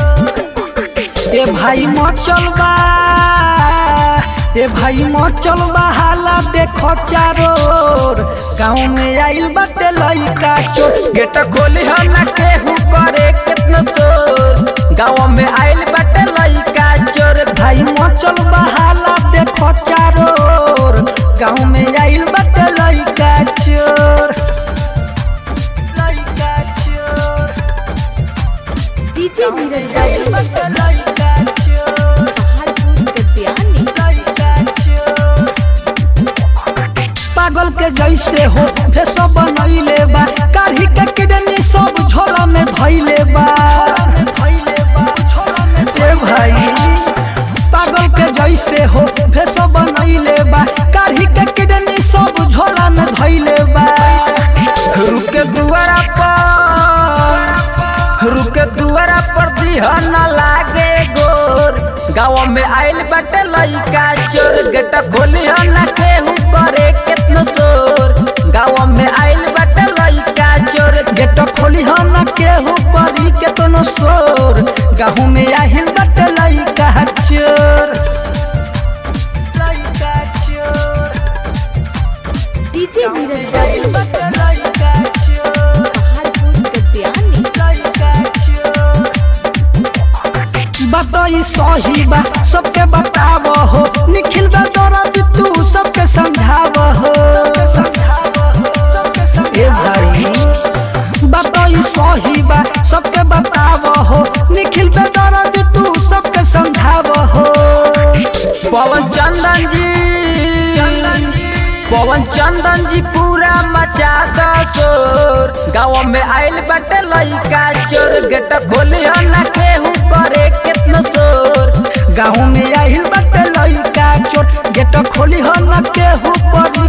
ए भाई मचल बा ए भाई मचल बा हाला देखो चारोर गाँव में आइल बाटे लइका चोर गेट खोली ह ना केहू करे कितना चोर गाँव में आइल बाटे लइका चोर भाई मचल बा हाला देखो चारोर गाँव में आइल बाटे लइका चोर डीजे नीरज पागल के जैसे हो भेसो बनैले बा काढ़ी के किडनी सब झोला में धइले बा ए भाई पागल के जैसे हो भेसो बनैले बा काढ़ी के किडनी सब झोला में धइले बा रुके दुआरा पर दिहन लागे गोर गाँव में आइल बाटे लइका चोर गेट खोली ह ना केहू करे कितना चोर गाँव में आइल बाटे लइका चोर गेट खोली ह ना केहू करी कितना चोर गाँव में आइल बाटे लइका चोर डीजे नीरज बताई सही बा सबके बताव हो निखिल बा दर्द तू सबके समझाव हो ए भाई बताई सही बा सबके बताव हो निखिल बा दर्द तू सबके समझाव हो पवन चंदन जी पूरा मचा द शोर गाँव में आइल बाटे लइका चोर गेट खोली ह ना केहू करे कितना चोर गाँव में आइल बाटे लइका चोर गेट खोली ह ना केहू करी